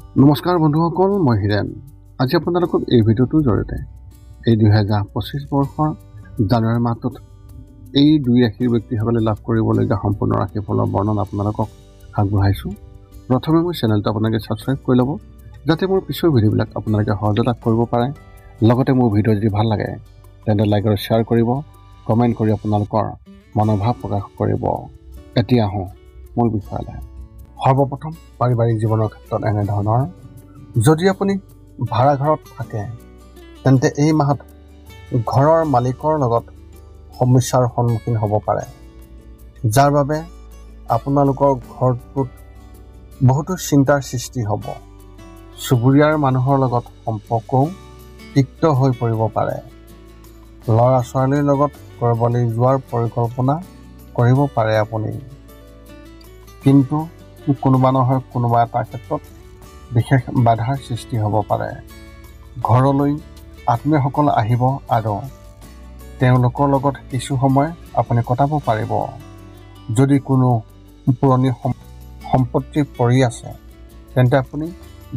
নমস্কাৰ বন্ধুসকল, মই হিৰেন। আজি আপোনালোকক এই ভিডিঅ'টোৰ জৰিয়তে এই 2025 বৰ্ষৰ জানুৱাৰী মাহটোত এই দুই ৰাশিৰ ব্যক্তিসকলে লাভ কৰিবলগীয়া সম্পূৰ্ণ ৰাশিফলৰ বৰ্ণনা আপোনালোকক আগবঢ়াইছোঁ। প্ৰথমে মোৰ চেনেলটো আপোনালোকে ছাবস্ক্ৰাইব কৰি ল'ব, যাতে মোৰ পিছৰ ভিডিঅ'বিলাক আপোনালোকে সহজে লাভ কৰিব পাৰে। লগতে মোৰ ভিডিঅ' যদি ভাল লাগে তেন্তে লাইক আৰু শ্বেয়াৰ কৰিব, কমেণ্ট কৰি আপোনালোকৰ মনোভাৱ প্ৰকাশ কৰিব। এতিয়া আহোঁ মূল বিষয়লৈ। সৰ্বপ্ৰথম পাৰিবাৰিক জীৱনৰ ক্ষেত্ৰত এনেধৰণৰ, যদি আপুনি ভাড়া ঘৰত থাকে তেন্তে এই মাহত ঘৰৰ মালিকৰ লগত সমস্যাৰ সন্মুখীন হ'ব পাৰে, যাৰ বাবে আপোনালোকৰ ঘৰটোত বহুতো চিন্তাৰ সৃষ্টি হ'ব। চুবুৰীয়াৰ মানুহৰ লগত সম্পৰ্কও তিক্ত হৈ পৰিব পাৰে। ল'ৰা ছোৱালীৰ লগত ক'ৰবালৈ যোৱাৰ পৰিকল্পনা কৰিব পাৰে আপুনি, কিন্তু কোনোবা নহয় কোনোবা এটা ক্ষেত্ৰত বিশেষ বাধাৰ সৃষ্টি হ'ব পাৰে। ঘৰলৈ আত্মীয়সকল আহিব আৰু তেওঁলোকৰ লগত কিছু সময় আপুনি কটাব পাৰিব। যদি কোনো পুৰণি সম্পত্তি পৰি আছে তেন্তে আপুনি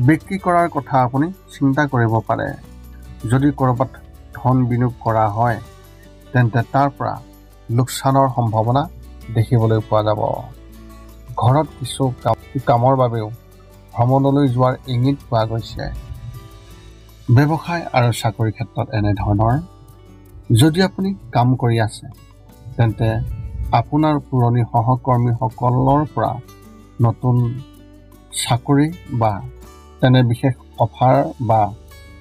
বিক্ৰী কৰাৰ কথা আপুনি চিন্তা কৰিব পাৰে। যদি ক'ৰবাত ধন বিনিয়োগ কৰা হয় তেন্তে তাৰ পৰা লোকচানৰ সম্ভাৱনা দেখিবলৈ পোৱা যাব। ঘৰত কিছু কামৰ বাবেও ভ্ৰমণলৈ যোৱাৰ ইংগিত পোৱা গৈছে। ব্যৱসায় আৰু চাকৰিৰ ক্ষেত্ৰত এনেধৰণৰ, যদি আপুনি কাম কৰি আছে তেন্তে আপোনাৰ পুৰণি সহকৰ্মীসকলৰ পৰা নতুন চাকৰি বা তেনে বিশেষ অফাৰ বা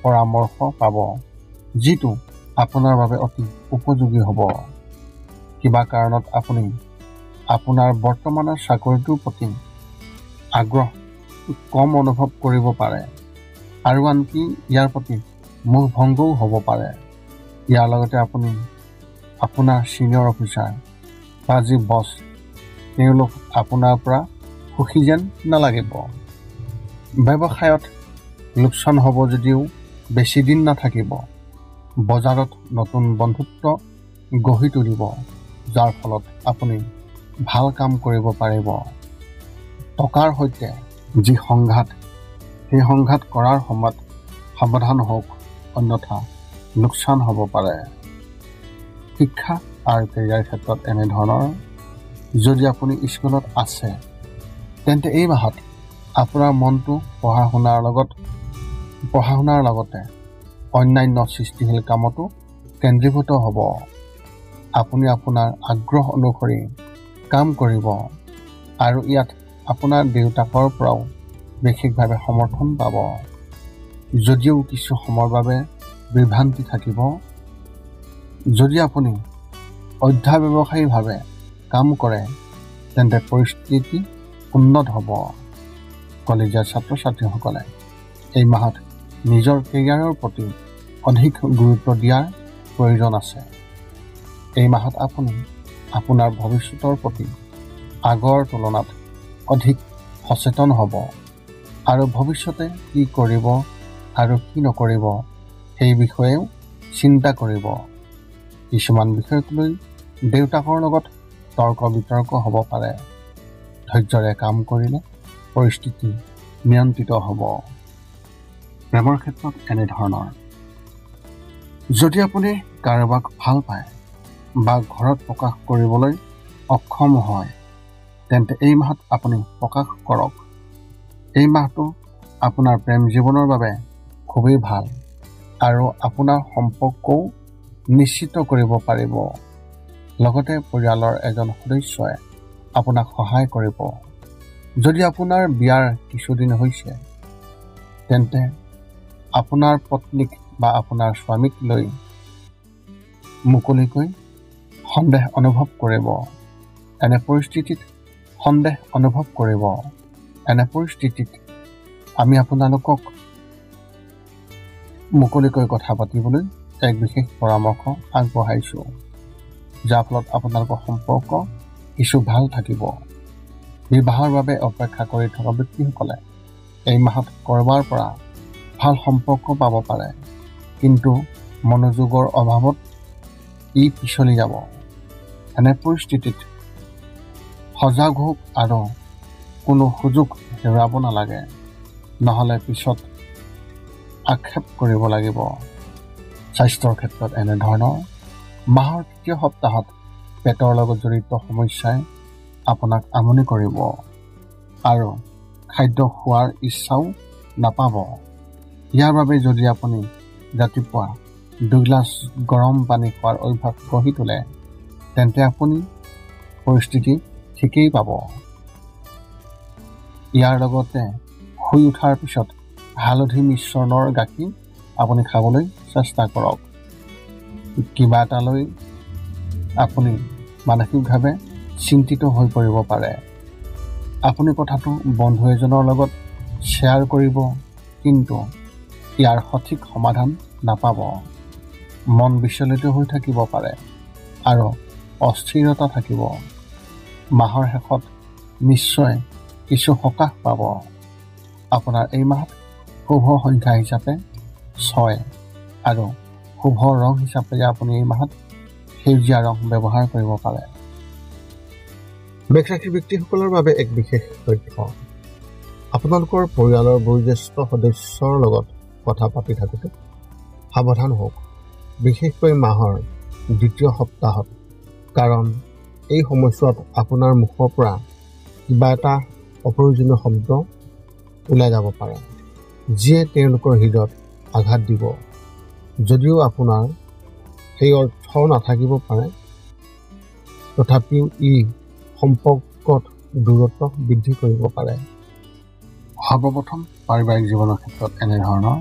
পৰামৰ্শ পাব, যিটো আপোনাৰ বাবে অতি উপযোগী হ'ব। কিবা কাৰণত আপুনি আপোনাৰ বৰ্তমানৰ চাকৰিটোৰ প্ৰতি আগ্ৰহ কম অনুভৱ কৰিব পাৰে আৰু আনকি ইয়াৰ প্ৰতি মোহ ভংগও হ'ব পাৰে। ইয়াৰ লগতে আপুনি আপোনাৰ ছিনিয়ৰ অফিচাৰ বা যি বছ, তেওঁলোক আপোনাৰ পৰা সুখী যেন নালাগিব। ব্যৱসায়ত লোকচান হ'ব যদিও বেছি দিন নাথাকিব। বজাৰত নতুন বন্ধুত্ব গঢ়ি তুলিব, যাৰ ফলত আপুনি ভাল কাম কৰিব পাৰিব। টকাৰ সৈতে যি সংঘাত, সেই সংঘাত কৰাৰ সময়ত সাৱধান হওক, অন্যথা লোকচান হ'ব পাৰে। শিক্ষা আৰু কেৰিয়াৰ ক্ষেত্ৰত এনেধৰণৰ, যদি আপুনি স্কুলত আছে তেন্তে এই মাহত আপোনাৰ মনটো পঢ়া শুনাৰ লগতে অন্যান্য সৃষ্টিশীল কামতো কেন্দ্ৰীভূত হ'ব। আপুনি আপোনাৰ আগ্ৰহ অনুসৰি কাম কৰিব আৰু ইয়াত আপোনাৰ দেউতাকৰ পৰাও বিশেষভাৱে সমৰ্থন পাব। যদিও কিছু সময়ৰ বাবে বিভ্ৰান্তি থাকিব। যদি আপুনি অধ্যাৱসায়ীভাৱে কাম কৰে তেন্তে পৰিস্থিতি উন্নত হ'ব। কলেজীয়া ছাত্ৰ ছাত্ৰীসকলে এই মাহত নিজৰ কেৰিয়াৰৰ প্ৰতি অধিক গুৰুত্ব দিয়াৰ প্ৰয়োজন আছে। এই মাহত আপুনি আপোনাৰ ভৱিষ্যতৰ প্ৰতি আগৰ তুলনাত অধিক সচেতন হ'ব আৰু ভৱিষ্যতে কি কৰিব আৰু কি নকৰিব সেই বিষয়েও চিন্তা কৰিব। কিছুমান বিষয়ক লৈ দেউতাকৰ লগত তৰ্ক বিতৰ্ক হ'ব পাৰে। ধৈৰ্যৰে কাম কৰিলে পৰিস্থিতি নিয়ন্ত্ৰিত হ'ব। প্ৰেমৰ ক্ষেত্ৰত এনেধৰণৰ, যদি আপুনি কাৰোবাক ভাল পায় বা ঘৰত প্ৰকাশ কৰিবলৈ অক্ষম হয় তেন্তে এই মাহত আপুনি প্ৰকাশ কৰক। এই মাহটো আপোনাৰ প্ৰেম জীৱনৰ বাবে খুবেই ভাল আৰু আপোনাৰ সম্পৰ্কও নিশ্চিত কৰিব পাৰিব। লগতে পৰিয়ালৰ এজন সদস্যই আপোনাক সহায় কৰিব। যদি আপোনাৰ বিয়াৰ কিছুদিন হৈছে তেন্তে আপোনাৰ পত্নীক বা আপোনাৰ স্বামীক লৈ মুকলিকৈ সন্দেহ অনুভৱ কৰিব। এনে পৰিস্থিতিত আমি আপোনালোকক মুকলিকৈ কথা পাতিবলৈ এক বিশেষ পৰামৰ্শ আগবঢ়াইছোঁ, যাৰ ফলত আপোনালোকৰ সম্পৰ্ক কিছু ভাল থাকিব। বিবাহৰ বাবে অপেক্ষা কৰি থকা ব্যক্তিসকলে এই মাহত ক'ৰবাৰ পৰা ভাল সম্পৰ্ক পাব পাৰে, কিন্তু মনোযোগৰ অভাৱত ই পিছলি যাব। এনে পৰিস্থিতিত সজাগ হওক আৰু কোনো সুযোগ হেৰুৱাব নালাগে। নহ'লে পিছত আক্ষেপ কৰিব লাগিব। স্বাস্থ্যৰ ক্ষেত্ৰত এনেধৰণৰ মাহৰ তৃতীয় সপ্তাহত পেটৰ লগত জড়িত সমস্যাই আপোনাক আমনি কৰিব আৰু খাদ্য খোৱাৰ ইচ্ছাও নাপাব। ইয়াৰ বাবে যদি আপুনি ৰাতিপুৱা 2 গিলাচ গৰম পানী খোৱাৰ অভ্যাস গঢ়ি তোলে তেন্তে আপুনি পৰিস্থিতি ঠিকেই পাব। ইয়াৰ লগতে শুই উঠাৰ পিছত হালধি মিশ্ৰণৰ গাখীৰ আপুনি খাবলৈ চেষ্টা কৰক। কিবা এটালৈ আপুনি মানসিকভাৱে চিন্তিত হৈ পৰিব পাৰে। আপুনি কথাটো বন্ধু এজনৰ লগত শ্বেয়াৰ কৰিব, কিন্তু ইয়াৰ সঠিক সমাধান নাপাব। মন বিচলিত হৈ থাকিব পাৰে আৰু অস্থিৰতা থাকিব। মাহৰ শেষত নিশ্চয় কিছু সকাহ পাব। আপোনাৰ এই মাহত শুভ সংখ্যা হিচাপে 6 আৰু শুভ ৰং হিচাপে আপুনি এই মাহত সেউজীয়া ৰং ব্যৱহাৰ কৰিব পাৰে। মেষ ৰাশিৰ ব্যক্তিসকলৰ বাবে এক বিশেষ তথ্য। আপোনালোকৰ পৰিয়ালৰ বয়োজ্যেষ্ঠ সদস্যৰ লগত কথা পাতি থাকোঁতে সাৱধান হওক, বিশেষকৈ মাহৰ দ্বিতীয় সপ্তাহত, কাৰণ এই সময়ছোৱাত আপোনাৰ মুখৰ পৰা কিবা এটা অপ্ৰয়োজনীয় শব্দ ওলাই যাব পাৰে, যিয়ে তেওঁলোকৰ হৃদয়ত আঘাত দিব। যদিও আপোনাৰ সেই অৰ্থ নাথাকিব পাৰে, তথাপিও ই সম্পৰ্কত দূৰত্ব বৃদ্ধি কৰিব পাৰে। সৰ্বপ্ৰথম পাৰিবাৰিক জীৱনৰ ক্ষেত্ৰত এনেধৰণৰ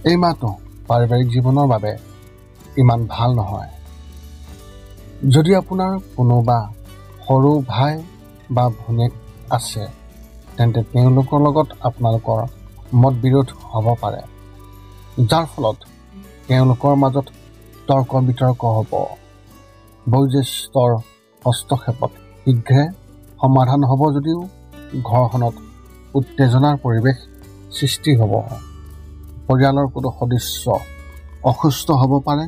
এই মাহটো পাৰিবাৰিক জীৱনৰ বাবে ইমান ভাল নহয়। যদি আপোনাৰ কোনোবা সৰু ভাই বা ভনীয়েক আছে তেন্তে তেওঁলোকৰ লগত আপোনালোকৰ মত বিৰোধ হ'ব পাৰে, যাৰ ফলত তেওঁলোকৰ মাজত তৰ্ক বিতৰ্ক হ'ব। বয়োজ্যেষ্ঠৰ হস্তক্ষেপত শীঘ্ৰে সমাধান হ'ব যদিও ঘৰখনত উত্তেজনাৰ পৰিৱেশ সৃষ্টি হ'ব। পৰিয়ালৰ কোনো সদস্য অসুস্থ হ'ব পাৰে,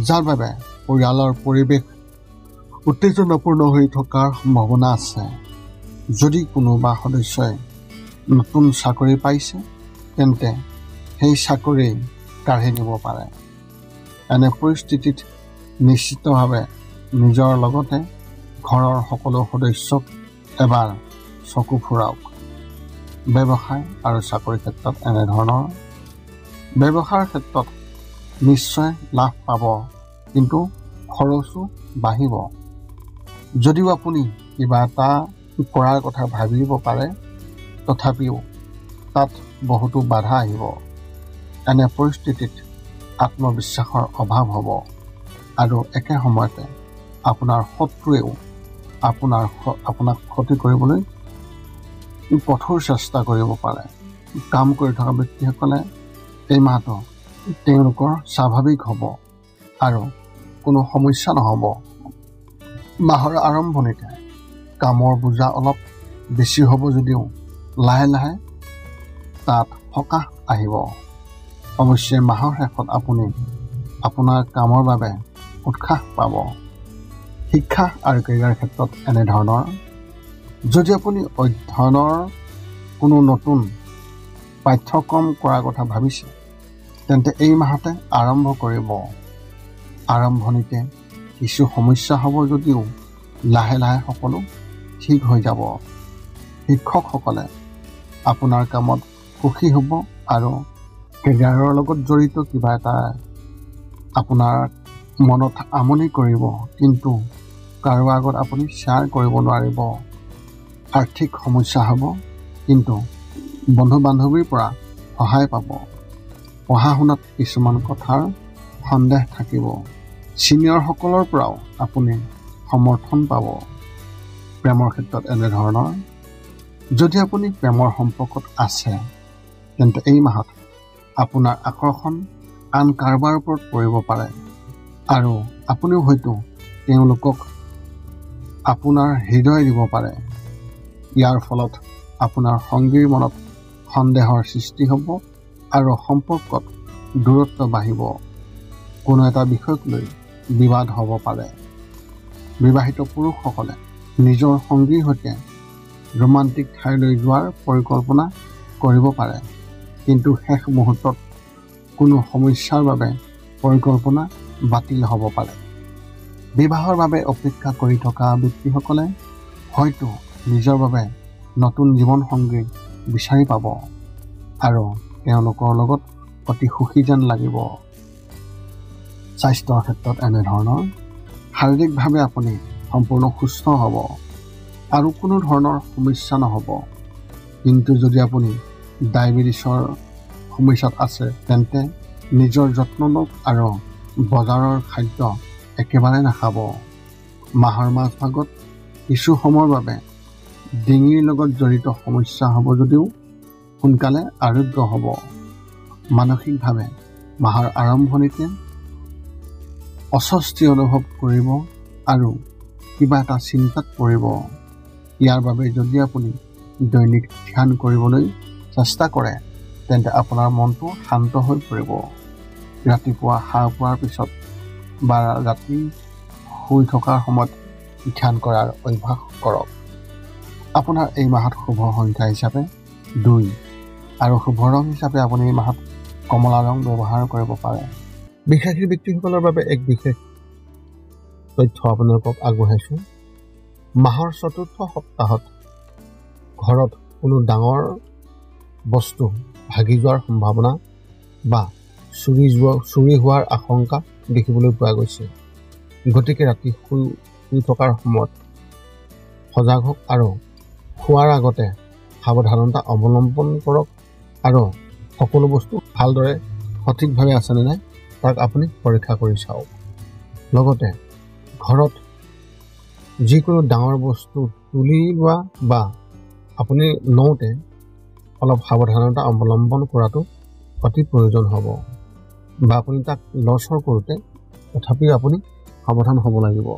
যাৰ বাবে পৰিয়ালৰ পৰিৱেশ উত্তেজনাপূৰ্ণ হৈ থকাৰ সম্ভাৱনা আছে। যদি কোনোবা সদস্যই নতুন চাকৰি পাইছে তেন্তে সেই চাকৰি কাঢ়ি নিব পাৰে। এনে পৰিস্থিতিত নিশ্চিতভাৱে নিজৰ লগতে ঘৰৰ সকলো সদস্যক এবাৰ চকু ফুৰাওক। ব্যৱসায় আৰু চাকৰিৰ ক্ষেত্ৰত এনেধৰণৰ ব্যৱসায়ৰ ক্ষেত্ৰত নিশ্চয় লাভ পাব, কিন্তু খৰচো বাঢ়িব। যদিও আপুনি কিবা এটা কৰাৰ কথা ভাবিব পাৰে, তথাপিও তাত বহুতো বাধা আহিব। এনে পৰিস্থিতিত আত্মবিশ্বাসৰ অভাৱ হ'ব আৰু একে সময়তে আপোনাৰ শত্ৰুৱেও আপোনাক ক্ষতি কৰিবলৈ কঠোৰ চেষ্টা কৰিব পাৰে। কাম কৰি থকা ব্যক্তিসকলে এই মাহটো তেওঁলোকৰ স্বাভাৱিক হ'ব আৰু কোনো সমস্যা নহ'ব। মাহৰ আৰম্ভণিতে কামৰ বোজা অলপ বেছি হ'ব যদিও লাহে লাহে তাত সকাহ আহিব। অৱশ্যে মাহৰ শেষত আপুনি আপোনাৰ কামৰ বাবে উৎসাহ পাব। শিক্ষা আৰু কেৰিয়াৰ ক্ষেত্ৰত এনেধৰণৰ যদি আপুনি অধ্যয়নৰ কোনো নতুন পাঠ্যক্ৰম কৰাৰ কথা ভাবিছে তেন্তে এই মাহতে আৰম্ভ কৰিব। আৰম্ভণিতে কিছু সমস্যা হ'ব যদিও লাহে লাহে সকলো ঠিক হৈ যাব। শিক্ষকসকলে আপোনাৰ কামত সুখী হ'ব আৰু কেৰিয়াৰৰ লগত জড়িত কিবা এটা আপোনাৰ মনত আমনি কৰিব, কিন্তু কাৰো আগত আপুনি শ্বেয়াৰ কৰিব নোৱাৰিব। আৰ্থিক সমস্যা হ'ব, কিন্তু বন্ধু বান্ধৱীৰ পৰা সহায় পাব। পঢ়া শুনাত কিছুমান কথাৰ সন্দেহ থাকিব। ছিনিয়ৰসকলৰ পৰাও আপুনি সমৰ্থন পাব। প্ৰেমৰ ক্ষেত্ৰত এনেধৰণৰ যদি আপুনি প্ৰেমৰ সম্পৰ্কত আছে তেন্তে এই মাহত আপোনাৰ আকৰ্ষণ আন কাৰোবাৰ ওপৰত পৰিব পাৰে আৰু আপুনিও হয়তো তেওঁলোকক আপোনাৰ হৃদয় দিব পাৰে। ইয়াৰ ফলত আপোনাৰ সংগীৰ মনত সন্দেহৰ সৃষ্টি হ'ব আৰু সম্পৰ্কত দূৰত্ব বাঢ়িব। কোনো এটা বিষয়ক লৈ বিবাদ হ'ব পাৰে। বিবাহিত পুৰুষসকলে নিজৰ সংগীৰ সৈতে ৰোমান্টিক ঠাইলৈ যোৱাৰ পৰিকল্পনা কৰিব পাৰে। কিন্তু শেষ মুহূৰ্তত কোনো সমস্যাৰ বাবে পৰিকল্পনা বাতিল হ'ব পাৰে। বিবাহৰ বাবে অপেক্ষা কৰি থকা ব্যক্তিসকলে হয়তো নিজৰ বাবে নতুন জীৱনসংগী বিচাৰি পাব আৰু তেওঁলোকৰ লগত অতি সুখী যেন লাগিব। স্বাস্থ্যৰ ক্ষেত্ৰত এনেধৰণৰ শাৰীৰিকভাৱে আপুনি সম্পূৰ্ণ সুস্থ হ'ব আৰু কোনো ধৰণৰ সমস্যা নহ'ব। কিন্তু যদি আপুনি ডায়েবেটিছৰ সমস্যাত আছে তেন্তে নিজৰ যত্ন লওক আৰু বজাৰৰ খাদ্য একেবাৰে নাখাব। মাহৰ মাজভাগত কিছু সময়ৰ বাবে ডিঙিৰ লগত জড়িত সমস্যা হ'ব যদিও সোনকালে আৰোগ্য হ'ব। মানসিকভাৱে মাহৰ আৰম্ভণিতে অস্বস্তি অনুভৱ কৰিব আৰু কিবা এটা চিন্তাত পৰিব। ইয়াৰ বাবে যদি আপুনি দৈনিক ধ্যান কৰিবলৈ চেষ্টা কৰে তেন্তে আপোনাৰ মনটো শান্ত হৈ পৰিব। ৰাতিপুৱা সাৰ পোৱাৰ পিছত বা ৰাতি শুই থকাৰ সময়ত ধ্যান কৰাৰ অভ্যাস কৰক। আপোনাৰ এই মাহত শুভ সংখ্যা হিচাপে 2 আৰু শুভ ৰং হিচাপে আপুনি এই মাহত কমলা ৰং ব্যৱহাৰ কৰিব পাৰে। বিশেষী ব্যক্তিসকলৰ বাবে এক বিশেষ তথ্য আপোনালোকক আগবঢ়াইছোঁ। মাহৰ 4ৰ্থ সপ্তাহত ঘৰত কোনো ডাঙৰ বস্তু ভাগি যোৱাৰ সম্ভাৱনা বা চুৰি হোৱাৰ আশংকা দেখিবলৈ পোৱা গৈছে। গতিকে ৰাতি শুই থকাৰ সময়ত সজাগ হওক আৰু শোৱাৰ আগতে সাৱধানতা অৱলম্বন কৰক আৰু সকলো বস্তু ভালদৰে সঠিকভাৱে আছেনে নাই তাক আপুনি পৰীক্ষা কৰি চাওক। লগতে ঘৰত যিকোনো ডাঙৰ বস্তু তুলি লোৱা বা আপুনি লওঁতে অলপ সাৱধানতা অৱলম্বন কৰাটো অতি প্ৰয়োজন হ'ব বা আপুনি তাক লৰচৰ কৰোঁতে তথাপিও আপুনি সাৱধান হ'ব লাগিব।